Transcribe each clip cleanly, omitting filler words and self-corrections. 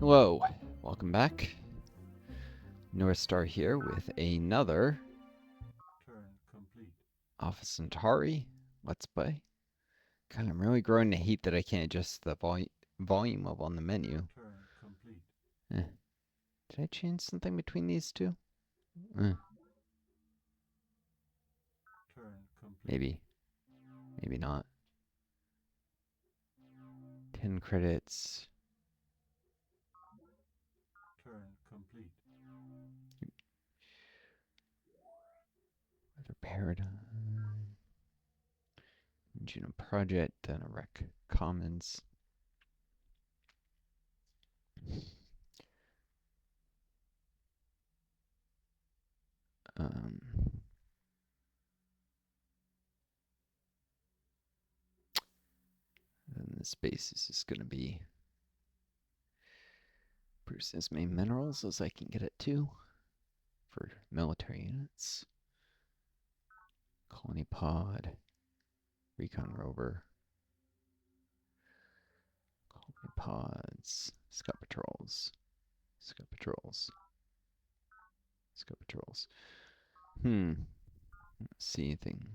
Hello, welcome back. Northstar here with another Turn complete. Alpha Centauri Let's Play. God, I'm really growing to hate that I can't adjust the volume of on the menu. Turn complete. Eh. Did I change something between these two? Eh, Turn complete. maybe. Maybe not. 10 credits. Turn complete. Weather Paradigm. Genome Project. Then a Rec Commons. Um, and this basis is going to be Bruce's main minerals as I can get it to for military units. Colony pod, recon rover, colony pods, scout patrols, scout patrols, scout patrols. Let's see anything.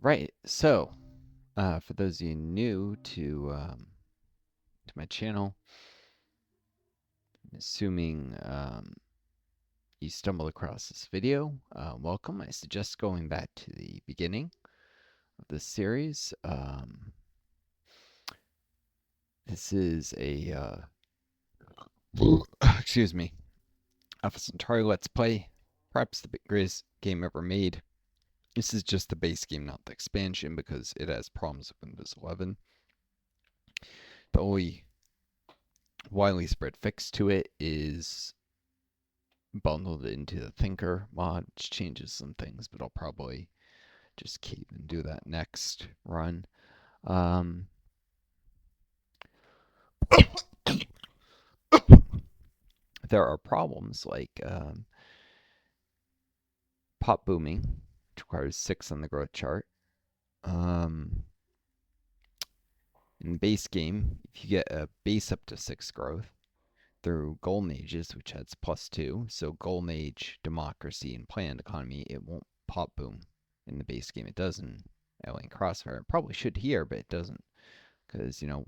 Right, so for those of you new to my channel, I'm assuming you stumbled across this video, welcome. I suggest going back to the beginning of this series. This is a excuse me, Alpha Centauri Let's Play, perhaps the greatest game ever made. This is just the base game, not the expansion, because it has problems with Windows 11. The only widely spread fix to it is bundled into the Thinker mod, which changes some things, but I'll probably just keep and do that next run. There are problems like pop booming, which requires 6 on the growth chart. In the base game, if you get a base up to 6 growth through golden ages, which adds +2, so golden age, democracy, and planned economy, it won't pop boom in the base game. It does in Alien Crossfire. It probably should here, but it doesn't, because, you know,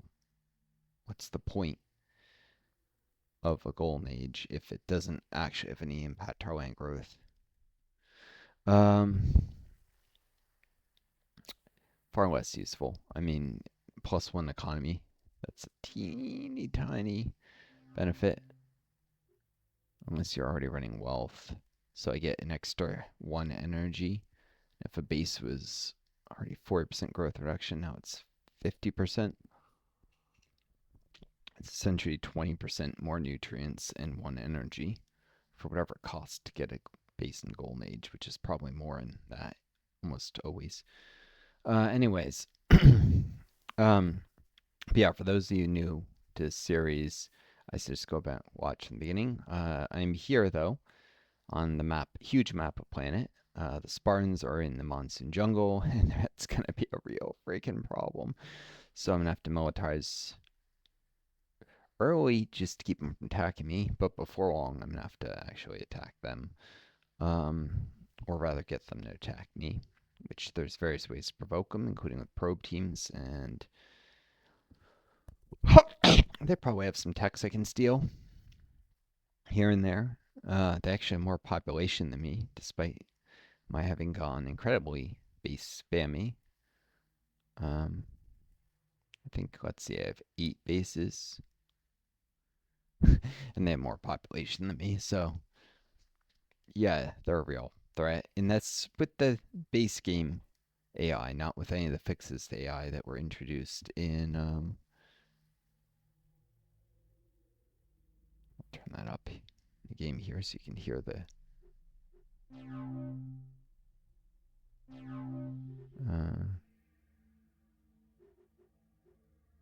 what's the point of a golden age if it doesn't actually have any impact to our land growth? Far less useful. I mean, +1 economy. That's a teeny tiny benefit. Unless you're already running wealth. So I get an extra 1 energy. If a base was already 40% growth reduction, now it's 50%. It's essentially 20% more nutrients and 1 energy for whatever it costs to get a base in Golden Age, which is probably more in that almost always. Anyways, but yeah, for those of you new to this series, I suggest go back watch from the beginning. I'm here though on the map, huge map of planet. The Spartans are in the monsoon jungle, and that's gonna be a real freaking problem. So I'm gonna have to militarize early just to keep them from attacking me. But before long, I'm gonna have to actually attack them, or rather get them to attack me. Which there's various ways to provoke them, including with probe teams, and they probably have some techs I can steal here and there. They actually have more population than me, despite my having gone incredibly base spammy. I think, let's see, I have 8 bases. And they have more population than me, so yeah, they're a real threat. And that's with the base game AI, not with any of the fixes to AI that were introduced in I'll turn that up in the game here so you can hear the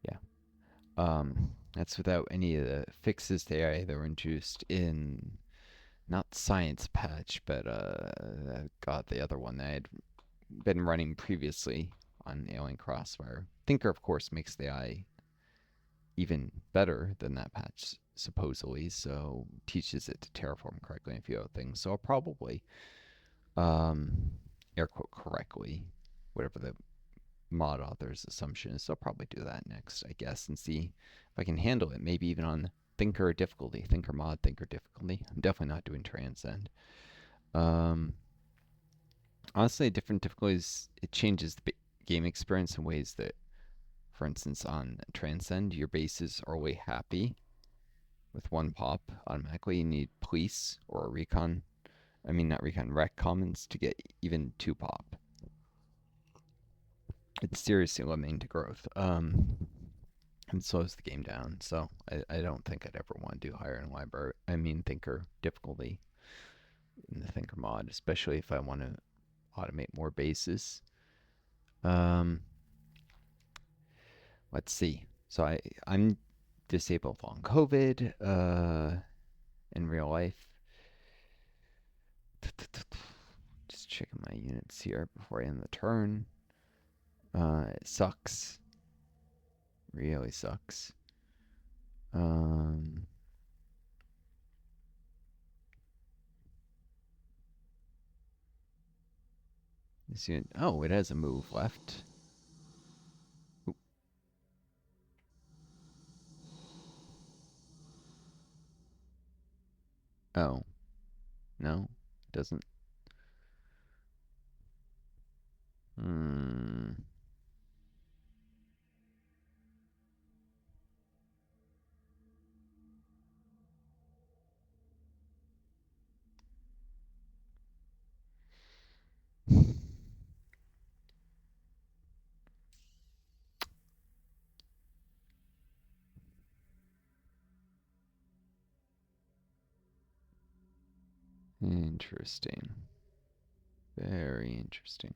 yeah. That's without any of the fixes to AI that were introduced in not science patch, but God, the other one that I had been running previously on Alien Crossfire. Thinker, of course, makes the AI even better than that patch, supposedly, so teaches it to terraform correctly and a few other things. So I'll probably, air quote correctly, whatever the mod author's assumption is, so I'll probably do that next, I guess, and see if I can handle it, maybe even on Thinker difficulty, Thinker mod, Thinker difficulty. I'm definitely not doing Transcend. Honestly, different difficulties, it changes the game experience in ways that, for instance, on Transcend, your bases are only happy with one pop automatically. You need police or recon. I mean, not recon, rec commons to get even two pop. It's seriously limiting to growth. And slows the game down. So I don't think I'd ever want to do higher in library. I mean, Thinker difficulty in the Thinker mod, especially if I want to automate more bases. Let's see. So I'm disabled long COVID in real life. Just checking my units here before I end the turn. It sucks. Really sucks. This unit, oh, it has a move left. Oop. Oh, no, it doesn't. Interesting. Very interesting.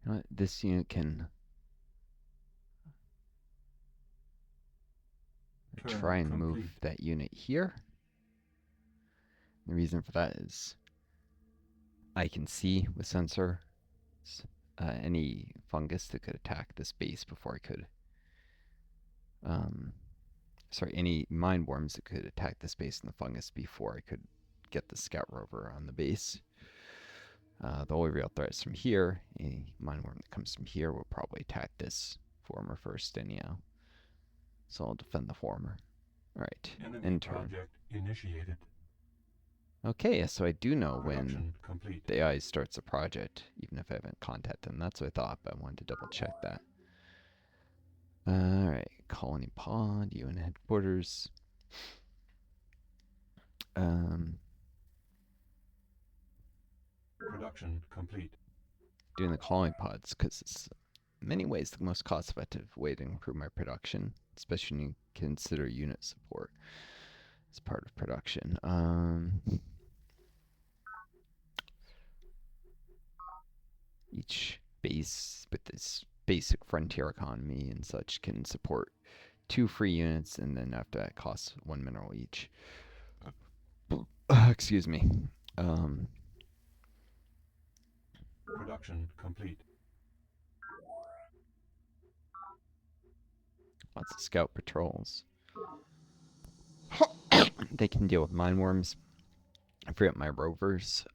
You know what? This unit can try and move that unit here. The reason for that is I can see with sensor any fungus that could attack this base before I could. Sorry, any mindworms that could attack the space and the fungus before I could get the scout rover on the base. The only real threat is from here. A mindworm that comes from here will probably attack this former first anyhow. So I'll defend the former. Alright, end turn. Initiated. Okay, so I do know Production when complete. the AI starts a project, even if I haven't contacted them. That's what I thought, but I wanted to double check that. Alright, colony pod, UN headquarters. Production complete. Doing the colony pods because it's in many ways the most cost-effective way to improve my production, especially when you consider unit support as part of production. Each base with this basic frontier economy and such can support 2 free units, and then after that costs 1 mineral each. Excuse me. Production complete. Lots of scout patrols. They can deal with mindworms. I forget my rovers,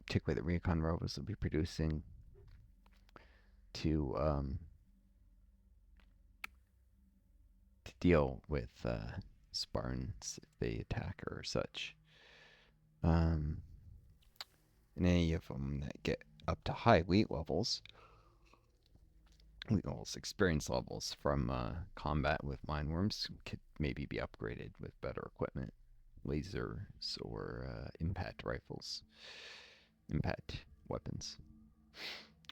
particularly the recon rovers will be producing to deal with Spartans if they attack or such. And any of them that get up to high elite levels, experience levels from combat with mindworms could maybe be upgraded with better equipment, lasers or impact rifles, impact weapons,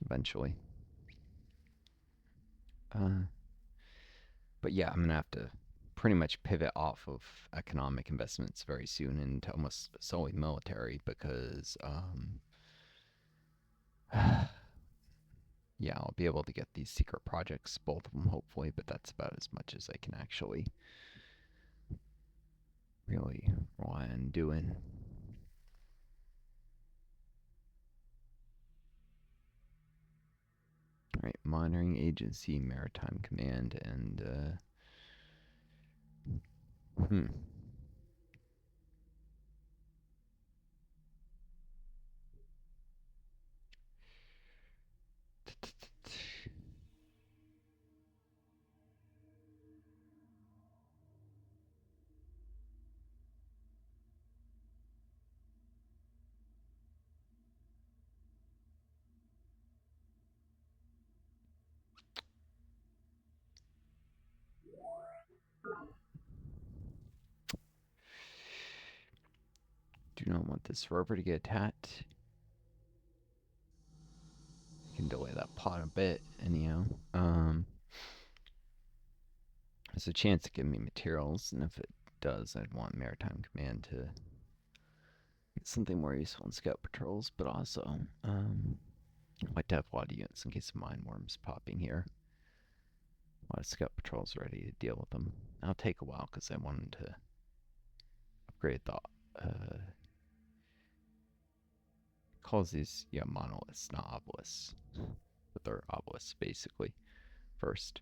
eventually. But yeah, I'm gonna have to pretty much pivot off of economic investments very soon into almost solely military because yeah, I'll be able to get these secret projects, both of them hopefully, but that's about as much as I can actually really rely on doing. All right, monitoring agency, maritime command, and hmm. Do not want this rover to get attacked. I can delay that pod a bit, anyhow. There's a chance to give me materials, and if it does, I'd want Maritime Command to get something more useful in scout patrols, but also, I'd like to have a lot of units in case of Mindworms popping here. A lot of scout patrols ready to deal with them. That'll take a while because I wanted to upgrade the, calls these, yeah, monoliths, not obelisks. But they're obelisks, basically, first.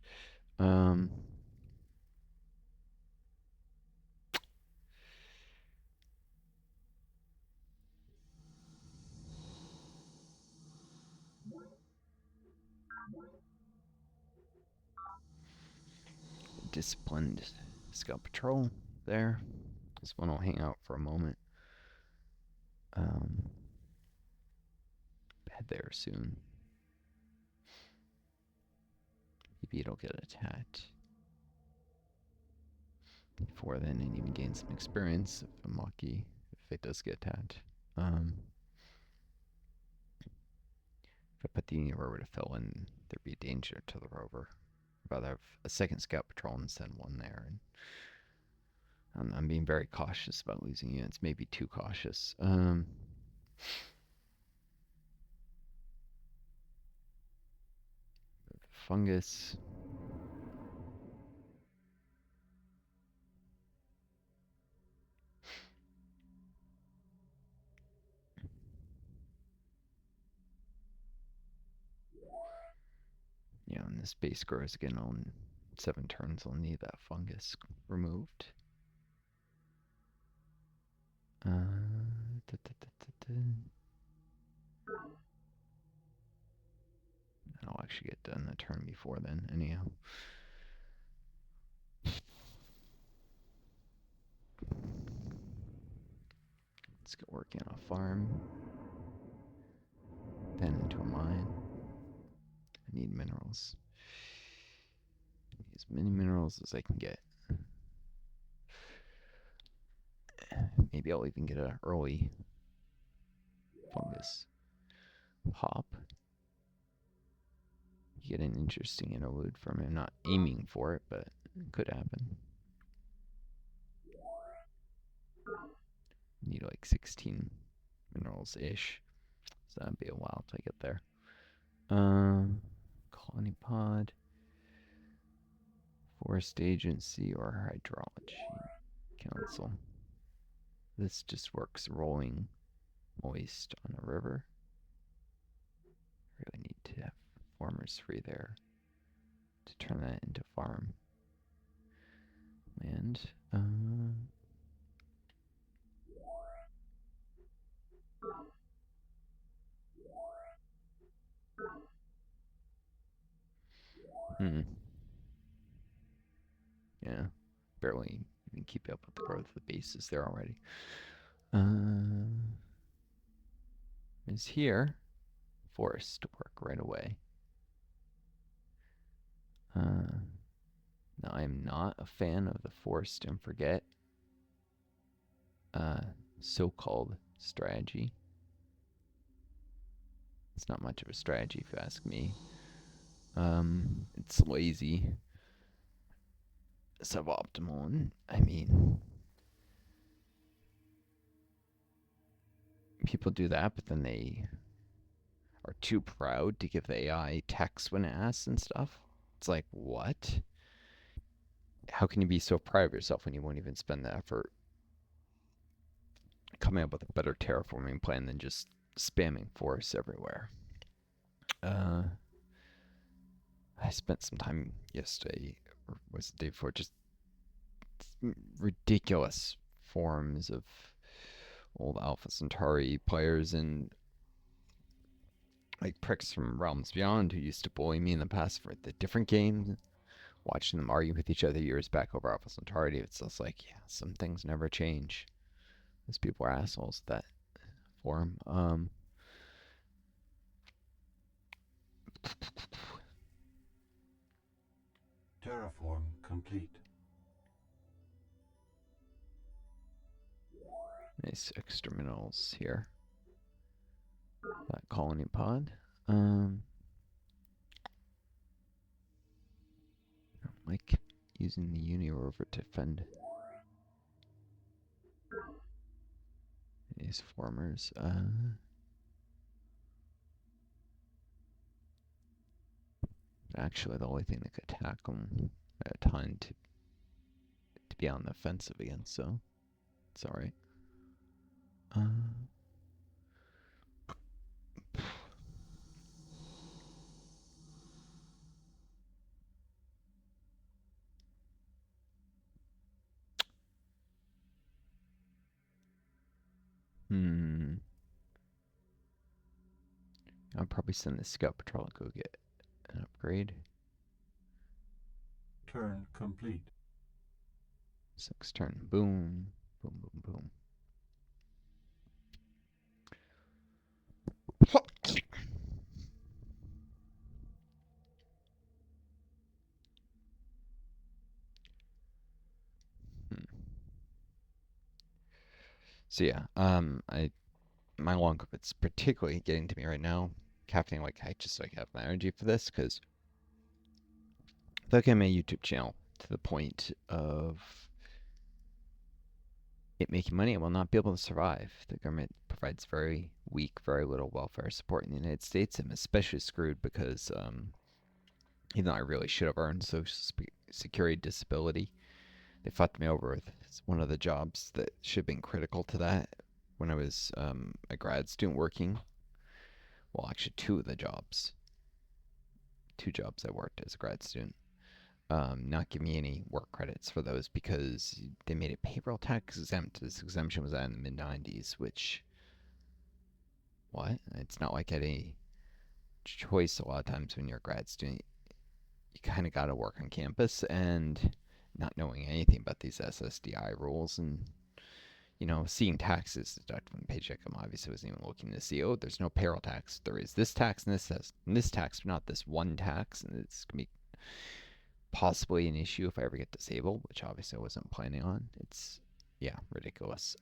Disciplined scout patrol there. This one will hang out for a moment. Head there soon. Maybe it'll get attacked. Before then, and even gain some experience if I'm lucky, if it does get attacked. If I put the Union rover to fill in, there'd be a danger to the rover. I'd rather have a second scout patrol and send one there. And I'm being very cautious about losing units, maybe too cautious. Fungus. Yeah, and this base grows again on 7 turns. I'll need that fungus removed. That'll actually get done the turn before then, anyhow. Let's get working on a farm. Then into a mine. I need minerals. As many minerals as I can get. Maybe I'll even get an early fungus pop. You get an interesting interlude from it. I'm not aiming for it, but it could happen. Need like 16 minerals-ish. So that'd be a while till I get there. Colony pod. Forest agency or hydrology council. This just works rolling moist on a river. Really need to have farmers free there to turn that into farm land. Yeah, barely even keep up with the growth of the bases there already. Is here forest to work right away. Now I'm not a fan of the forest and forget so-called strategy. It's not much of a strategy if you ask me. It's lazy. suboptimal. And I mean, people do that, but then they are too proud to give the AI text when asked and stuff. It's like, what? How can you be so proud of yourself when you won't even spend the effort coming up with a better terraforming plan than just spamming forests everywhere? I spent some time yesterday, or was it the day before, just ridiculous forums of old Alpha Centauri players and like pricks from Realms Beyond who used to bully me in the past for the different games. Watching them argue with each other years back over Alpha Centauri, it's just like, yeah, some things never change. Those people are assholes. That forum. Terraform complete. Nice extra minerals here. That colony pod. I don't like using the uni rover to defend these formers. Actually, the only thing that could attack them at a time to be on the offensive against, so it's alright. I'll probably send the scout patrol and go get an upgrade. Turn complete. 6 turn. Boom. Boom, boom, boom. So yeah, my long it's particularly getting to me right now. Caffeine, like I just like have my energy for this because I feel like I made a YouTube channel to the point of it making money, it will not be able to survive. The government provides very weak, very little welfare support in the United States. I'm especially screwed because even though I really should have earned Social Security disability, they fucked me over with one of the jobs that should have been critical to that when I was a grad student working. Well, actually, two jobs I worked as a grad student. Not give me any work credits for those because they made it payroll tax exempt. This exemption was out in the mid 90s, which, what? It's not like any choice a lot of times when you're a grad student. You kind of got to work on campus, and not knowing anything about these SSDI rules and seeing taxes deducted from the paycheck. I obviously wasn't even looking to see, oh, there's no payroll tax. There is this tax and this tax, but not this one tax. And it's going to be possibly an issue if I ever get disabled, which obviously I wasn't planning on. It's, yeah, ridiculous.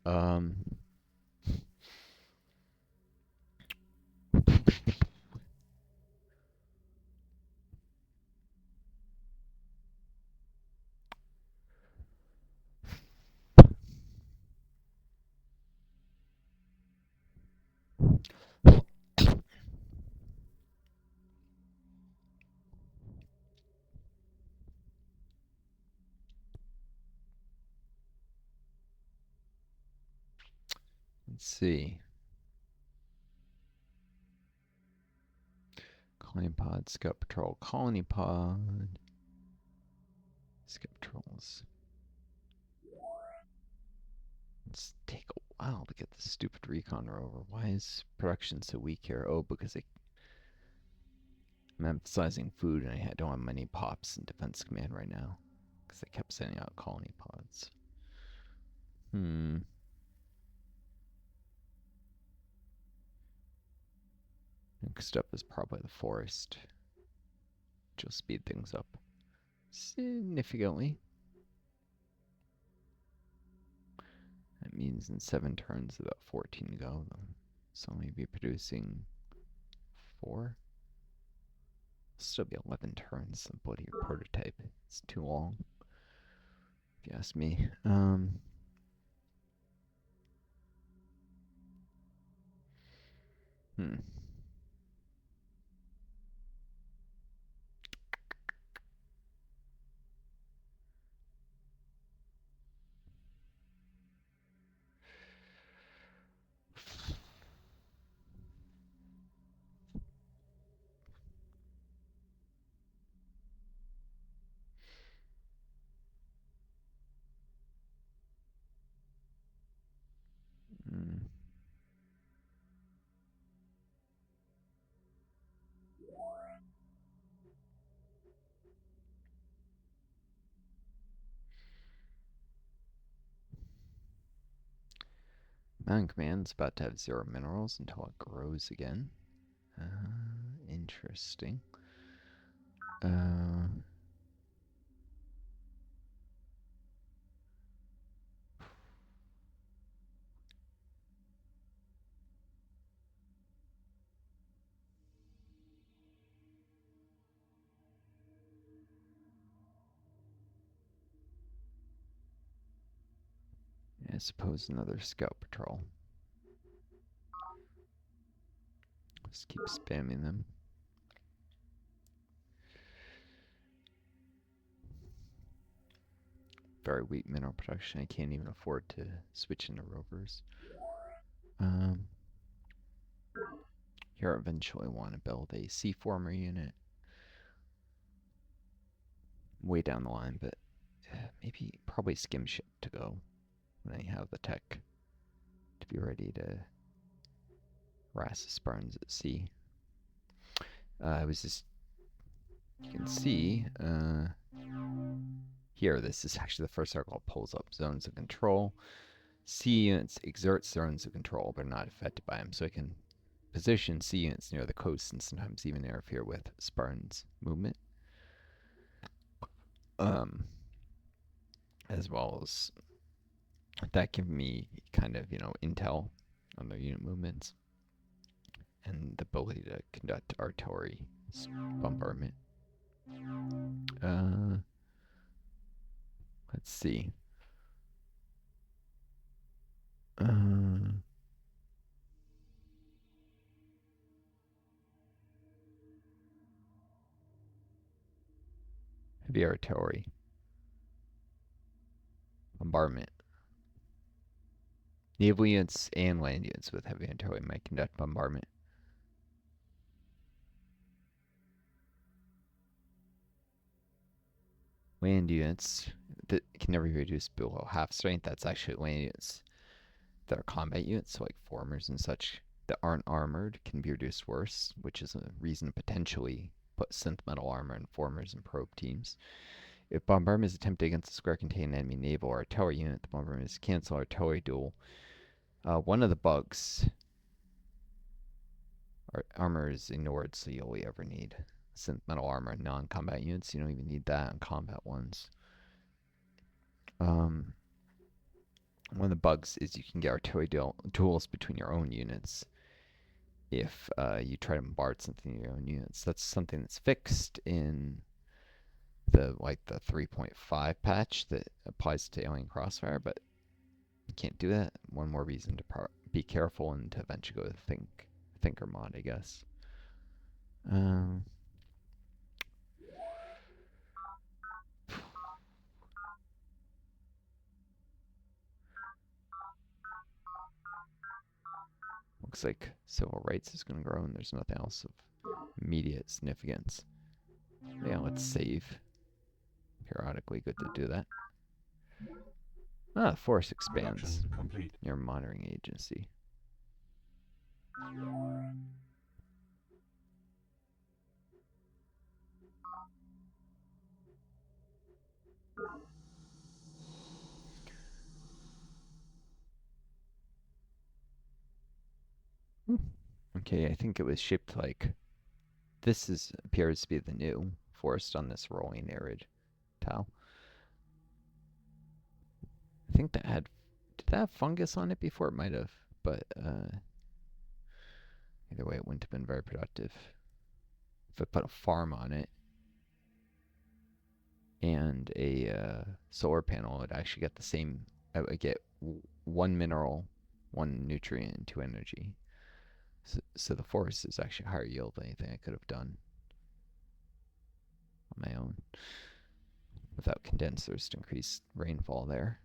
Let's see. Colony pod, scout patrol, colony pod. Scout patrols. Let's take a while to get this stupid recon rover. Why is production so weak here? Oh, because I'm emphasizing food and I don't have many pops in defense command right now. Because they kept sending out colony pods. Next up is probably the forest. Which will speed things up significantly. That means in 7 turns, about 14 to go. So I'll maybe producing 4. Still be 11 turns. The bloody prototype. It's too long. if you ask me. Hmm. Hmm. Mountain Command's about to have 0 minerals until it grows again. Interesting. I suppose another scout patrol. Just keep spamming them. Very weak mineral production. I can't even afford to switch into rovers. Here I eventually want to build a C-former unit. Way down the line, but maybe probably skim ship to go when I have the tech to be ready to harass the Spartans at sea. I was just, you can see here, this is actually the first article that pulls up zones of control. C units exert zones of control, but are not affected by them. So I can position C units near the coast and sometimes even interfere with Spartans' movement. As well as that give me kind of, intel on their unit movements and the ability to conduct artillery bombardment. Let's see. Heavy artillery. Bombardment. Naval units and land units with heavy artillery might conduct bombardment. Land units that can never be reduced below half strength. That's actually land units that are combat units, so like formers and such that aren't armored can be reduced worse, which is a reason to potentially put synth metal armor in formers and probe teams. If bombardment is attempted against a square containing enemy naval or artillery unit, the bombardment is cancel artillery duel. One of the bugs, armor is ignored, so you only ever need synth metal armor in non-combat units. You don't even need that on combat ones. One of the bugs is you can get artillery duels between your own units if you try to bombard something in your own units. That's something that's fixed in the 3.5 patch that applies to Alien Crossfire, but you can't do that. One more reason to be careful and to eventually go to Thinker mod, I guess. Looks like civil rights is going to grow and there's nothing else of immediate significance. Yeah, let's save. Periodically good to do that. Force expands. Complete. Your monitoring agency. Okay, I think it was shaped like this appears to be the new forest on this rolling arid tile. I think did that have fungus on it before? It might have, but either way, it wouldn't have been very productive. If I put a farm on it and a solar panel, I'd actually get the same. I would get one mineral, one nutrient, and two energy. So the forest is actually higher yield than anything I could have done on my own without condensers to increase rainfall there.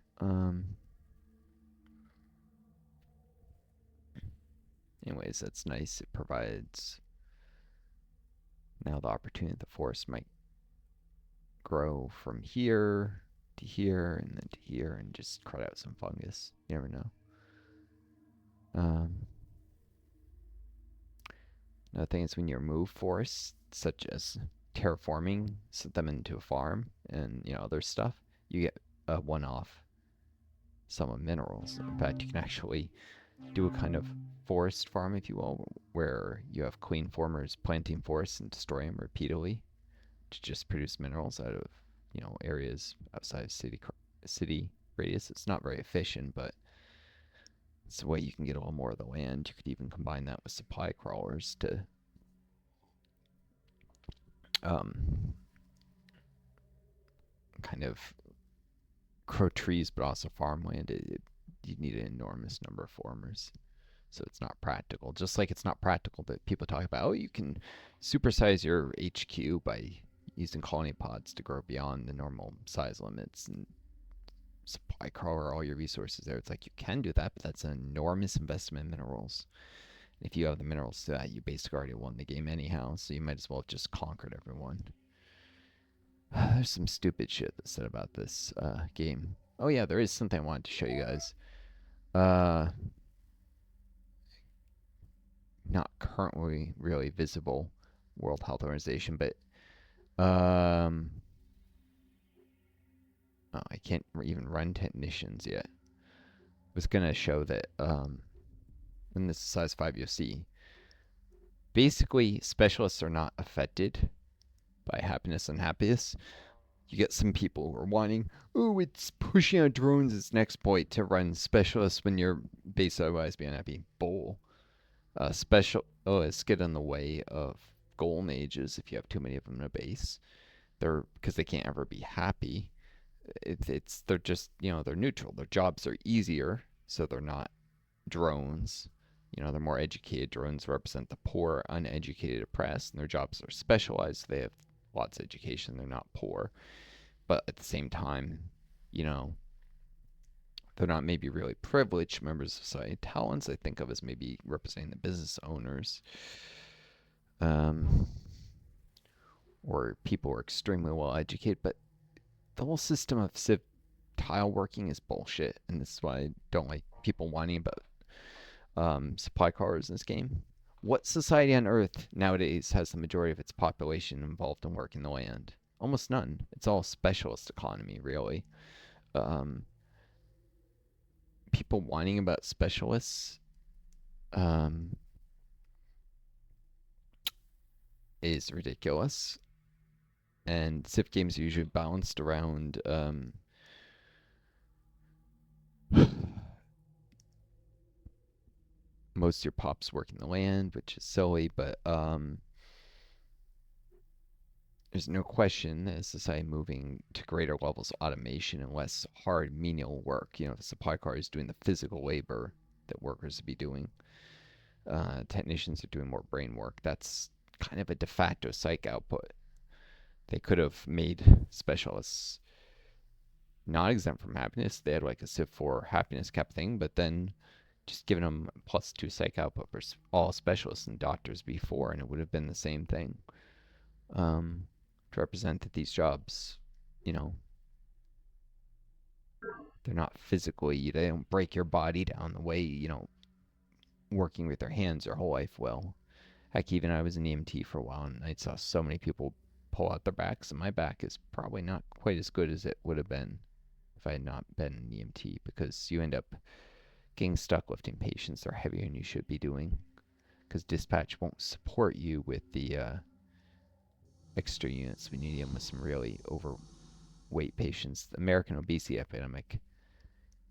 Anyways, that's nice. It provides now the opportunity the forest might grow from here to here and then to here and just cut out some fungus. You never know. Another thing is when you remove forests, such as terraforming, set them into a farm and other stuff, you get a one-off sum of minerals. In fact, you can actually do a kind of forest farm, if you will, where you have queen formers planting forests and destroy them repeatedly to just produce minerals out of areas outside of city radius. It's not very efficient, but it's a way you can get a little more of the land. You could even combine that with supply crawlers to kind of grow trees, but also farmland. You need an enormous number of formers. So it's not practical. Just like it's not practical that people talk about, oh, you can supersize your HQ by using colony pods to grow beyond the normal size limits and supply crawler all your resources there. It's like you can do that, but that's an enormous investment in minerals. And if you have the minerals to that, you basically already won the game anyhow, so you might as well have just conquered everyone. There's some stupid shit that's said about this game. Oh yeah, there is something I wanted to show you guys. Not currently really visible, World Health Organization, but oh, I can't even run technicians yet. I was gonna show that in this size 5 UFC, basically specialists are not affected by happiness and unhappiness. You get some people who are wanting, oh, it's pushing out drones as an exploit to run specialists when you're base otherwise being unhappy. Bull. Specialists get in the way of golden ages if you have too many of them in a base. They're because they can't ever be happy. They're just they're neutral. Their jobs are easier, so they're not drones. They're more educated. Drones represent the poor, uneducated, oppressed, and their jobs are specialized. They have lots of education. They're not poor, but at the same time, they're not maybe really privileged members of society. Talents I think of as maybe representing the business owners, or people who are extremely well educated. But the whole system of civ tile working is bullshit, and this is why I don't like people whining about supply cars in this game. What society on Earth nowadays has the majority of its population involved in working the land? Almost none. It's all specialist economy, really. People whining about specialists is ridiculous. And civ games are usually balanced around most of your pops working the land, which is silly, but there's no question that society moving to greater levels of automation and less hard menial work. The supply car is doing the physical labor that workers would be doing. Technicians are doing more brain work. That's kind of a de facto psych output. They could have made specialists not exempt from happiness. They had like a Civ 4 happiness cap thing, but then just giving them +2 psych output for all specialists and doctors before, and it would have been the same thing. To represent that these jobs, they're not physically, they don't break your body down the way, working with their hands their whole life will. Heck, even I was an EMT for a while, and I saw so many people pull out their backs, and my back is probably not quite as good as it would have been if I had not been an EMT, because you end up getting stuck lifting patients that are heavier than you should be doing, because dispatch won't support you with the extra units. We need them with some really overweight patients. The American obesity epidemic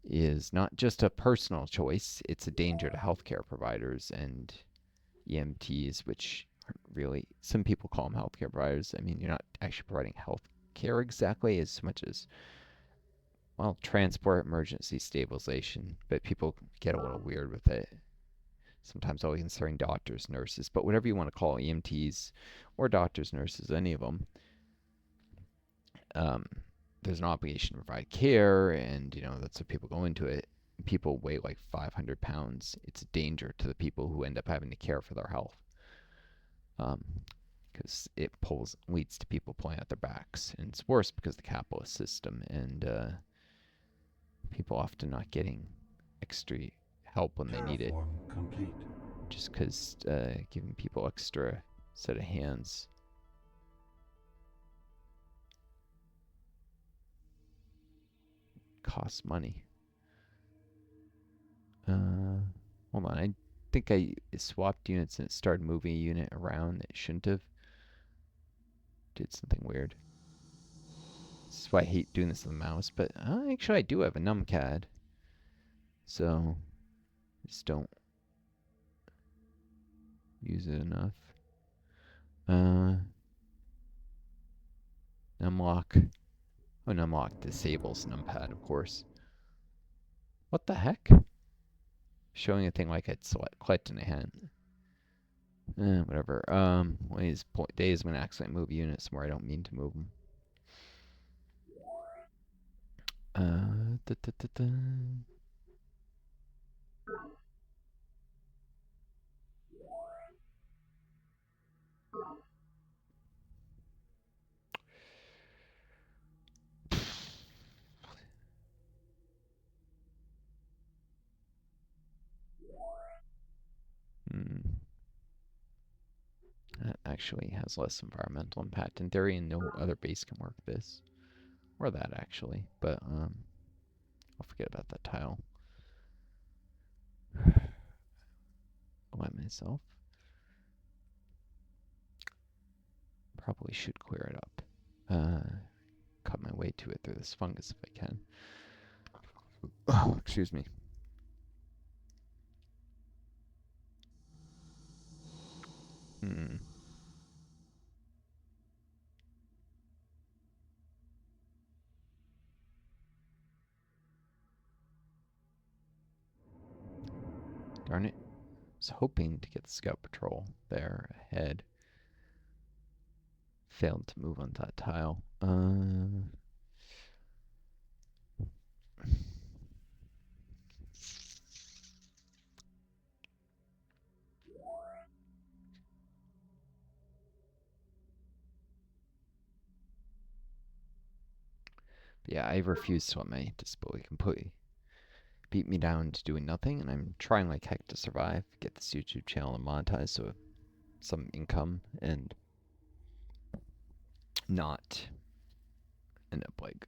is not just a personal choice, it's a danger to healthcare providers and EMTs, which aren't really, some people call them healthcare providers. I mean, you're not actually providing health care exactly as much as, well, transport, emergency stabilization, but people get a little weird with it. Sometimes only concerning doctors, nurses, but whatever you want to call EMTs or doctors, nurses, any of them, um, there's an obligation to provide care, and that's what people go into it. People weigh like 500 pounds. It's a danger to the people who end up having to care for their health, because it leads to people pulling out their backs, and it's worse because of the capitalist system, and people often not getting extra help when they need it, Terraform complete. just because giving people extra set of hands costs money. Hold on, I think I swapped units and it started moving a unit around that it shouldn't have. Did something weird. This is why I hate doing this on the mouse, but actually I do have a numCAD, so I just don't use it enough. Numlock. Oh, numlock disables numpad, of course. What the heck? Showing a thing like I'd clicked and I hadn't. Whatever. One of these days I'm gonna accidentally move units where I don't mean to move them. Da, da, da, da. That actually has less environmental impact in theory, and no other base can work this. Or that, actually. But, I'll forget about that tile. Let myself. Probably should clear it up. Cut my way to it through this fungus if I can. Oh, excuse me. Darn it. I was hoping to get the scout patrol there ahead. Failed to move on that tile. Yeah, I refuse to let my disability completely beat me down to doing nothing, and I'm trying like heck to survive, get this YouTube channel monetized, so some income, and not end up like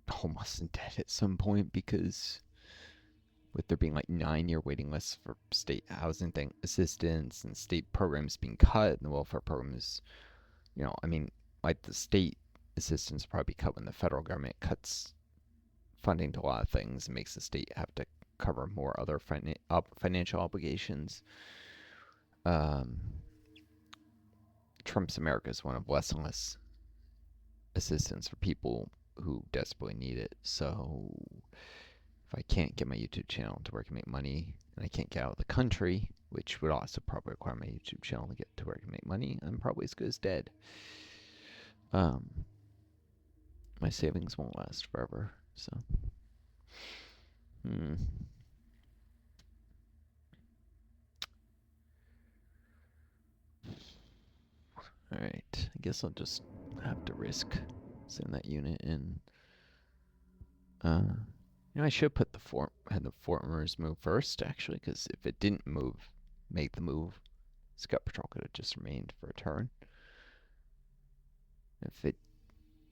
homeless and dead at some point, because with there being like 9-year waiting lists for state housing assistance and state programs being cut and the welfare programs, I mean, like the state assistance will probably cut when the federal government cuts funding to a lot of things and makes the state have to cover more other financial obligations. Trump's America is one of less and less assistance for people who desperately need it. So if I can't get my YouTube channel to where I can make money, and I can't get out of the country, which would also probably require my YouTube channel to get to where I can make money, I'm probably as good as dead. My savings won't last forever, so. Alright, I guess I'll just have to risk sending that unit in. I should put had the formers move first, actually, because if it didn't make the move, Scout Patrol could have just remained for a turn. If it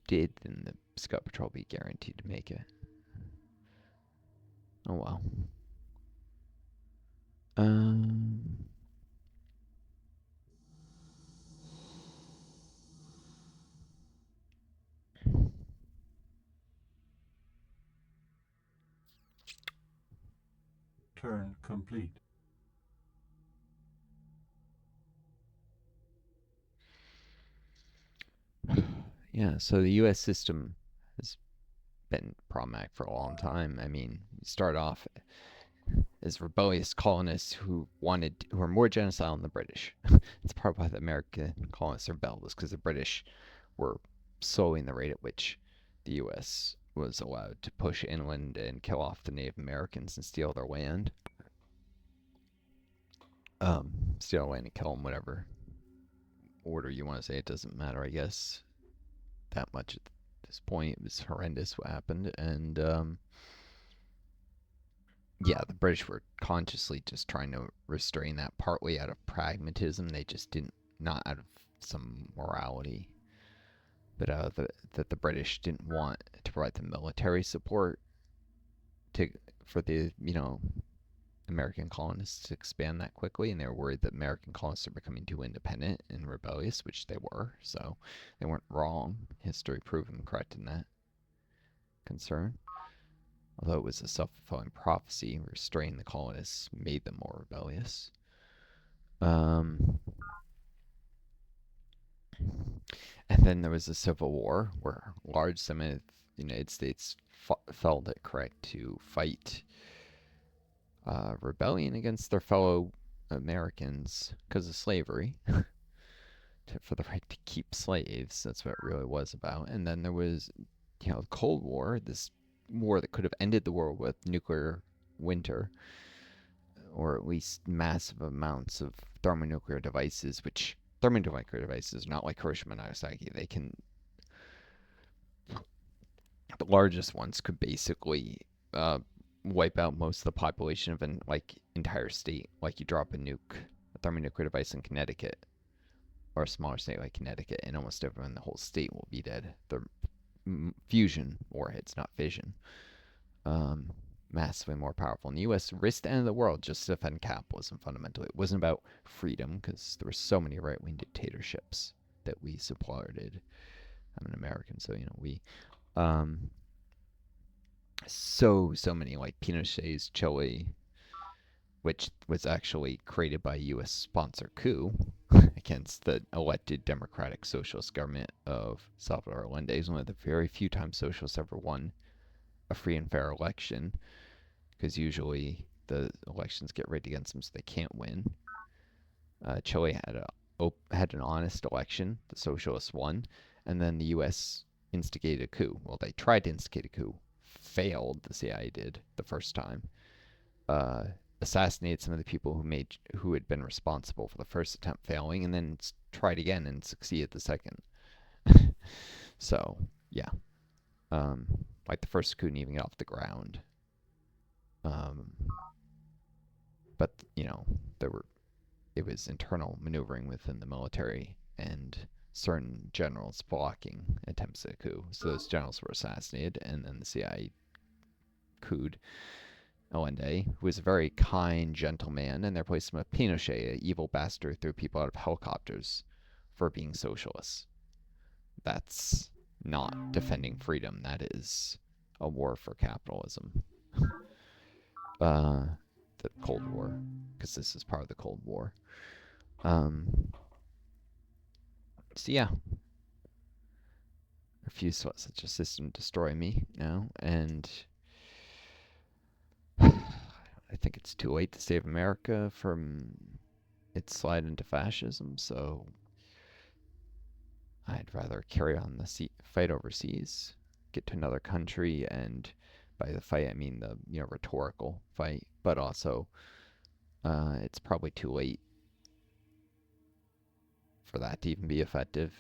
did, then the Scout Patrol would be guaranteed to make it. Oh well. Turn complete. Yeah, so the U.S. system has been problematic for a long time. I mean, you start off as rebellious colonists who are more genocidal than the British. It's part of why the American colonists rebelled, was because the British were slowing the rate at which the U.S. was allowed to push inland and kill off the Native Americans and steal their land. Steal land and kill them, whatever order you want to say. It doesn't matter, I guess, that much at this point. It was horrendous what happened, and yeah, the British were consciously just trying to restrain that, partly out of pragmatism. They just didn't, not out of some morality, but out of that the British didn't want to provide the military support to for the American colonists to expand that quickly, and they were worried that American colonists are becoming too independent and rebellious, which they were. So they weren't wrong. History proved them correct in that concern. Although it was a self-fulfilling prophecy, restraining the colonists made them more rebellious. Um, and then there was a civil war where large segment of the United States felt it correct to fight rebellion against their fellow Americans because of slavery, for the right to keep slaves. That's what it really was about. And then there was, the Cold War, this war that could have ended the world with nuclear winter, or at least massive amounts of thermonuclear devices, which thermonuclear devices are not like Hiroshima and Nagasaki. They can, the largest ones could basically uh, wipe out most of the population of an entire state. Like you drop a thermonuclear device in Connecticut, or a smaller state like Connecticut, and almost everyone in the whole state will be dead. They're fusion warheads, not fission. Um, Massively more powerful. And the U.S. risked the end of the world just to defend capitalism fundamentally. It wasn't about freedom, because there were so many right wing dictatorships that we supported. I'm an American, so, we. Um, so many, like Pinochet's Chile, which was actually created by a U.S. sponsor coup against the elected Democratic Socialist government of Salvador Allende. It's one of the very few times socialists ever won a free and fair election, because usually the elections get rigged against them so they can't win. Chile had an honest election. The socialists won, and then the U.S. instigated a coup. Well, they tried to instigate a coup, failed. The CIA did the first time. Uh, Assassinated some of the people who had been responsible for the first attempt failing, and then tried again and succeeded the second. So yeah, like the first coup didn't even get off the ground. Um, but there were it was internal maneuvering within the military and certain generals blocking attempts at a coup. So those generals were assassinated, and then the CIA couped Allende, who was a very kind, gentle man, and they replaced him with Pinochet, an evil bastard who threw people out of helicopters for being socialists. That's not defending freedom. That is a war for capitalism. The Cold War, because this is part of the Cold War. So yeah, refuse to let such a system destroy me now, and I think it's too late to save America from its slide into fascism. So I'd rather carry on the fight overseas, get to another country, and by the fight I mean the rhetorical fight, but also it's probably too late for that to even be effective.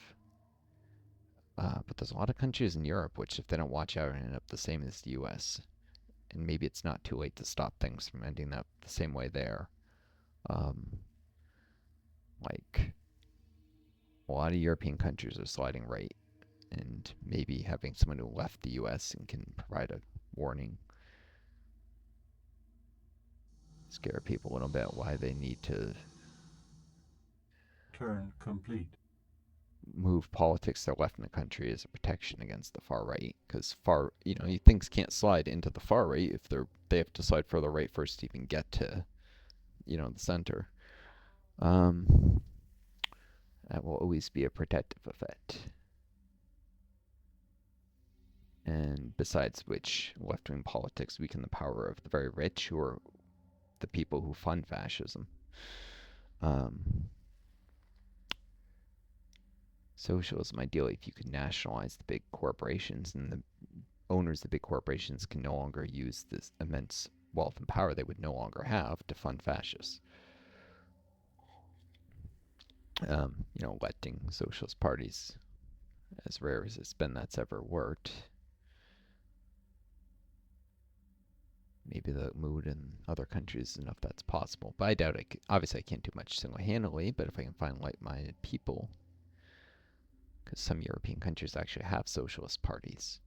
But there's a lot of countries in Europe which, if they don't watch out, end up the same as the U.S. And maybe it's not too late to stop things from ending up the same way there. Um, like a lot of European countries are sliding right, and maybe having someone who left the U.S. and can provide a warning, scare people a little bit why they need to Turn complete. move politics to the left in the country as a protection against the far right, because things can't slide into the far right if they have to slide further right first to even get to the center. That will always be a protective effect. And besides which, left-wing politics weaken the power of the very rich, who are the people who fund fascism. Socialism, ideally, if you could nationalize the big corporations, and the owners of the big corporations can no longer use this immense wealth and power they would no longer have to fund fascists. Electing socialist parties, as rare as it's been that's ever worked. Maybe the mood in other countries is enough that's possible, but I doubt it. Obviously, I can't do much single-handedly, but if I can find like-minded people, because some European countries actually have socialist parties,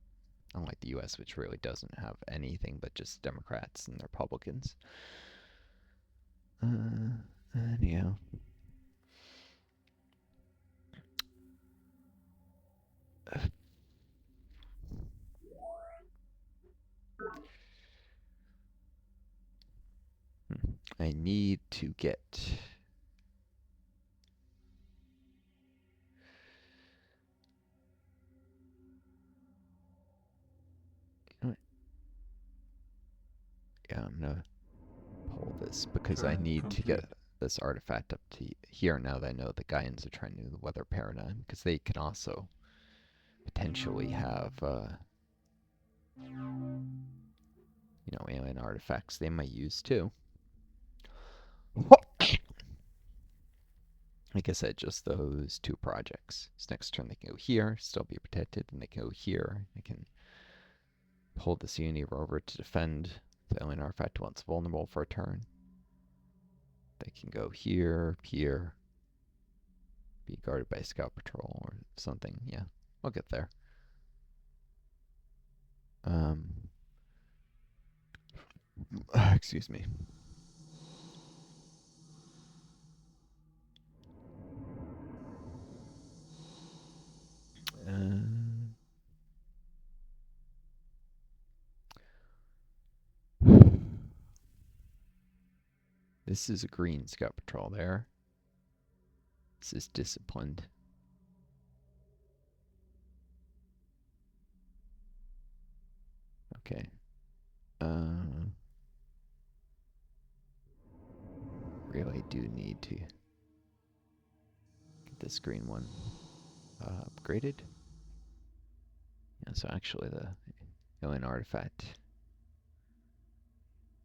unlike the U.S., which really doesn't have anything but just Democrats and Republicans. Anyhow. I need to get... Yeah, I'm gonna pull this because I need to get this artifact up to here now that I know the Gaians are trying to do the weather paradigm, because they can also potentially have alien artifacts they might use too. Like I said, just those two projects. So next turn they can go here, still be protected, and they can go here. They can hold this Unity rover to defend the alien artifact once vulnerable for a turn. They can go here, here, be guarded by scout patrol or something. Yeah, I'll get there. Excuse me. This is a green scout patrol there. This is disciplined. Okay. Really do need to get this green one upgraded. Yeah, so actually the alien artifact,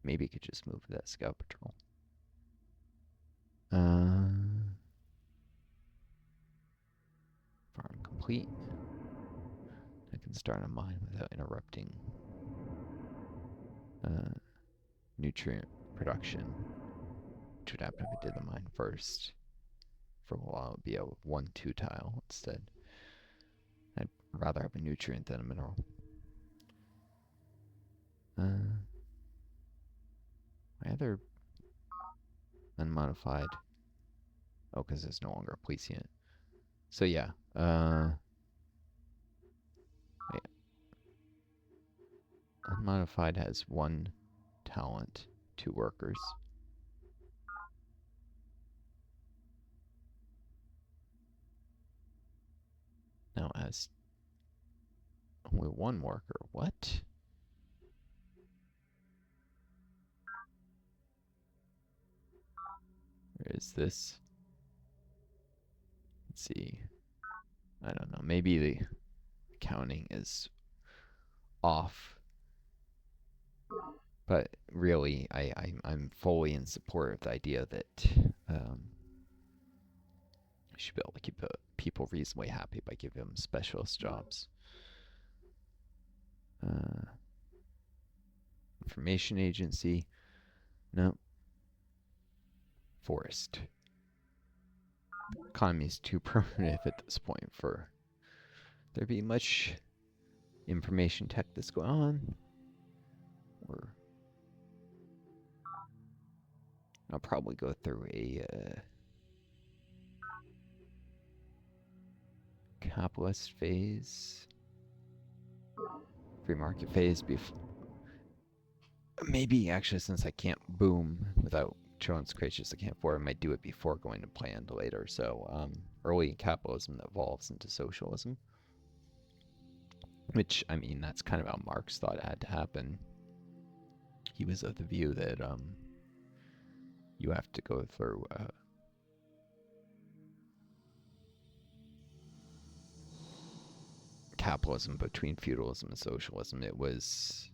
maybe could just move that scout patrol. Farm complete. I can start a mine without interrupting nutrient production, which would happen if I did the mine first. For a while, it would be a 1-2 tile instead. I'd rather have a nutrient than a mineral. My other unmodified. Oh, because it's no longer a police unit. So yeah. Unmodified has 1 talent, 2 workers. Now it has only 1 worker. What? Where is this? Let's see. I don't know. Maybe the counting is off. But really, I'm fully in support of the idea that we should be able to keep people reasonably happy by giving them specialist jobs. Information agency. No. Forest. Economy is too primitive at this point for there be much information tech that's going on. Or I'll probably go through a capitalist phase, free market phase before. Maybe actually, since I can't boom without Jones creatures I can't afford, I might do it before going to planned later. So early capitalism that evolves into socialism. Which, I mean, that's kind of how Marx thought it had to happen. He was of the view that you have to go through capitalism between feudalism and socialism. It was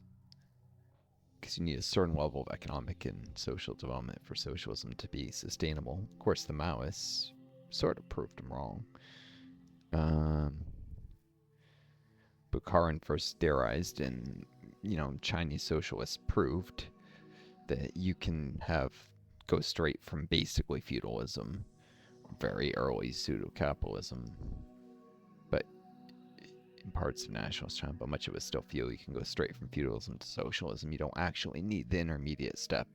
because you need a certain level of economic and social development for socialism to be sustainable. Of course, the Maoists sort of proved him wrong. Bukharin first theorized, and Chinese socialists proved that you can go straight from basically feudalism, very early pseudo-capitalism, but in parts of nationalist China, but much of it still feudal. You can go straight from feudalism to socialism. You don't actually need the intermediate step.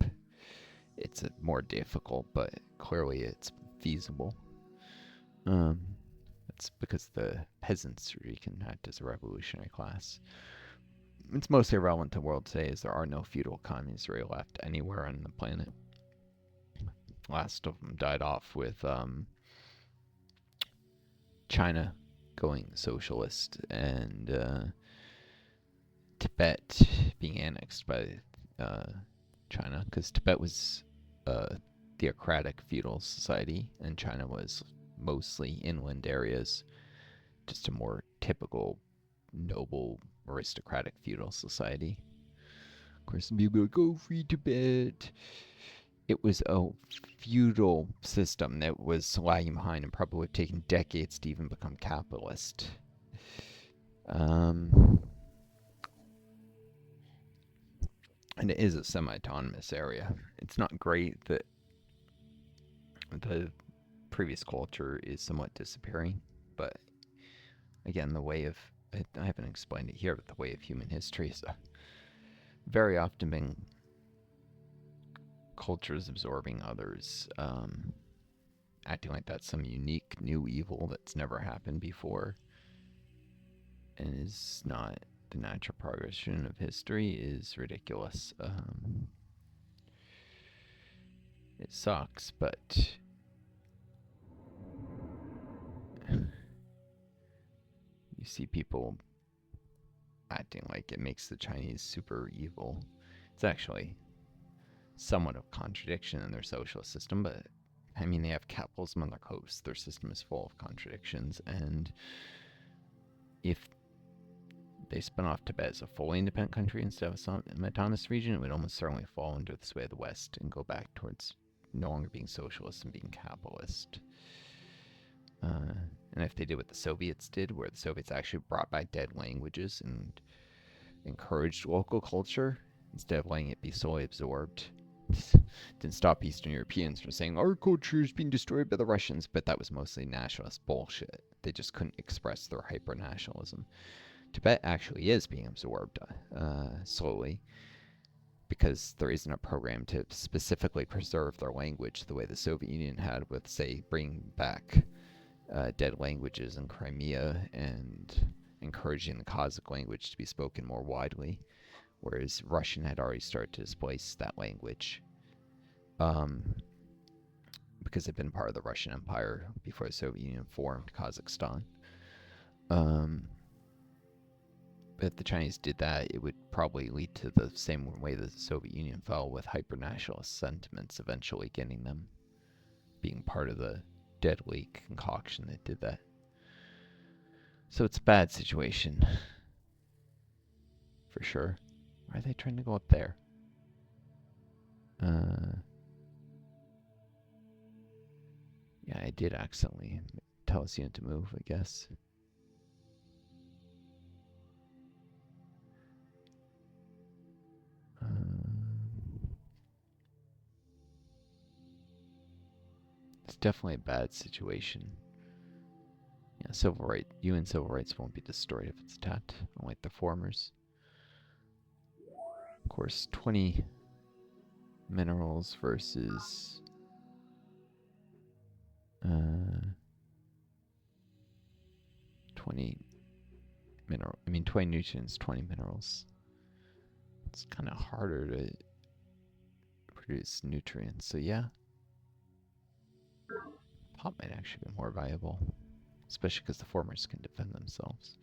It's more difficult, but clearly it's feasible. That's because the peasants can act as a revolutionary class. It's mostly irrelevant to the world today, as there are no feudal economies really left anywhere on the planet. Last of them died off with China going socialist and Tibet being annexed by China, because Tibet was a theocratic feudal society and China was mostly inland areas, just a more typical noble aristocratic feudal society. Of course, some people are like, oh, free Tibet. It was a feudal system that was lagging behind and probably would have taken decades to even become capitalist. And it is a semi-autonomous area. It's not great that the previous culture is somewhat disappearing, but again, the way of, I haven't explained it here, but the way of human history is very often been cultures absorbing others, acting like that's some unique new evil that's never happened before and is not the natural progression of history is ridiculous. It sucks, but you see people acting like it makes the Chinese super evil. It's actually somewhat of a contradiction in their socialist system, but I mean, they have capitalism on their coast. Their system is full of contradictions, and if they spun off Tibet as a fully independent country instead of an autonomous region, it would almost certainly fall under the sway of the West and go back towards no longer being socialist and being capitalist. And if they did what the Soviets did, where the Soviets actually brought back dead languages and encouraged local culture instead of letting it be solely absorbed, didn't stop Eastern Europeans from saying our culture is being destroyed by the Russians, but that was mostly nationalist bullshit. They just couldn't express their hyper-nationalism. Tibet actually is being absorbed slowly because there isn't a program to specifically preserve their language the way the Soviet Union had with, say, bringing back dead languages in Crimea and encouraging the Kazakh language to be spoken more widely, whereas Russian had already started to displace that language because it had been part of the Russian Empire before the Soviet Union formed Kazakhstan. But if the Chinese did that, it would probably lead to the same way the Soviet Union fell, with hyper-nationalist sentiments eventually getting them being part of the deadly concoction that did that. So it's a bad situation, for sure. Why are they trying to go up there? Yeah, I did accidentally tell this unit to move, I guess. It's definitely a bad situation. Yeah, UN civil rights won't be destroyed if it's attacked, unlike the formers. Of course, 20 minerals versus 20 20 nutrients, 20 minerals. It's kind of harder to produce nutrients, so yeah. Pop might actually be more valuable, especially because the formers can defend themselves.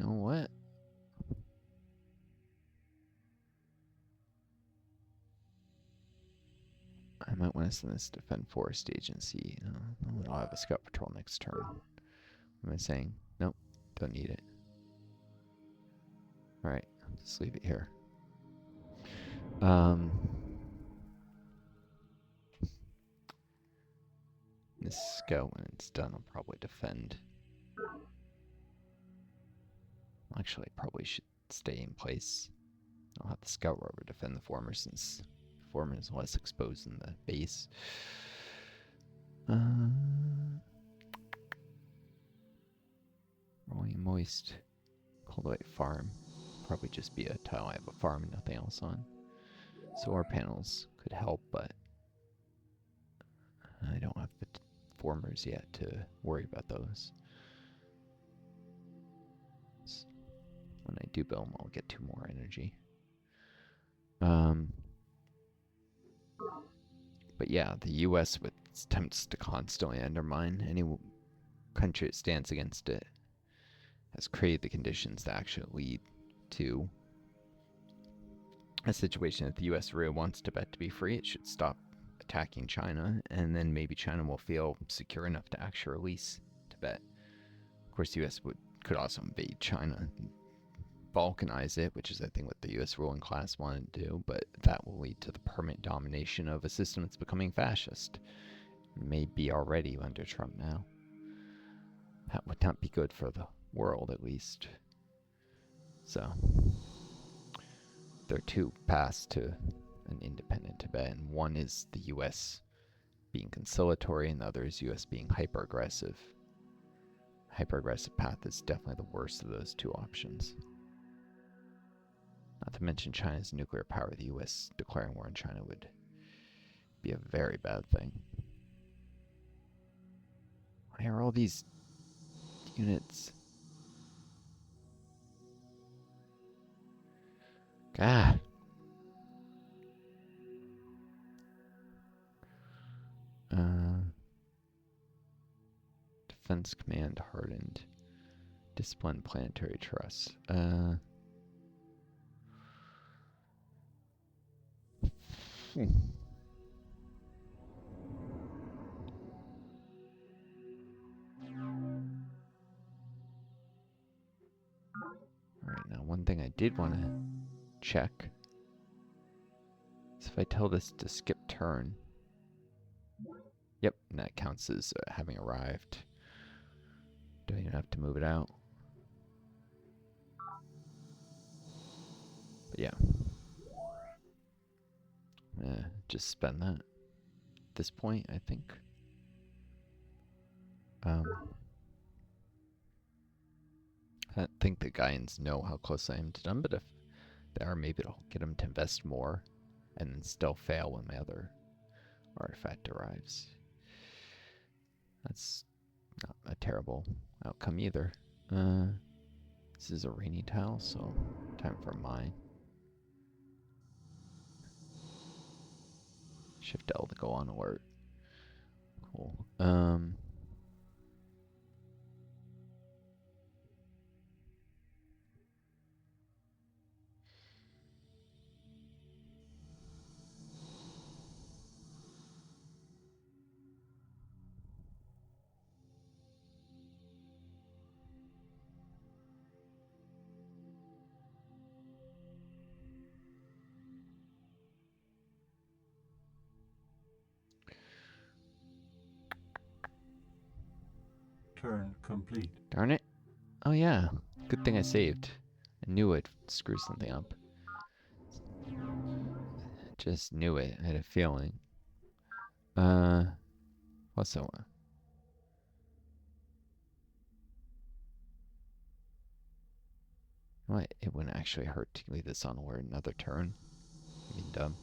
You know what? I might want to send this to Defend Forest Agency. I'll have a scout patrol next turn. What am I saying? Nope, don't need it. Alright, just leave it here. This scout, when it's done, I'll probably defend. Actually, I probably should stay in place. I'll have the scout rover defend the former, since the former is less exposed in the base. Rolling moist. Cultivate farm. Probably just be a tile I have a farm and nothing else on. Solar panels could help, but I don't have the formers yet to worry about those. So when I do build them, I'll get 2 more energy. But yeah, the US, with its attempts to constantly undermine any country that stands against it, has created the conditions that actually lead to a situation that the US really wants Tibet to be free. It should stop attacking China, and then maybe China will feel secure enough to actually release Tibet. Of course, the US could also invade China and balkanize it, which is, I think, what the US ruling class wanted to do, but that will lead to the permanent domination of a system that's becoming fascist. It may be already under Trump now. That would not be good for the world, at least. So there are 2 paths to an independent Tibet, and one is the US being conciliatory, and the other is US being hyper-aggressive. Hyper-aggressive path is definitely the worst of those 2 options. Not to mention China's nuclear power. The US declaring war on China would be a very bad thing. Why are all these units? God. Defense command hardened. Discipline planetary trust. Alright, now one thing I did want to check is if I tell this to skip turn. Yep, and that counts as having arrived. Don't even have to move it out. But yeah. Just spend that at this point, I think. I don't think the Gaians know how close I am to them, but if they are, maybe it'll get them to invest more and then still fail when my other artifact arrives. That's not a terrible outcome either. This is a rainy tile, so time for mine. Shift L to go on alert. Cool. Turn complete. Darn it. Oh yeah. Good thing I saved. I knew I'd screw something up. Just knew it. I had a feeling. What's that one? What? It wouldn't actually hurt to leave this on alert another turn. I mean, dumb.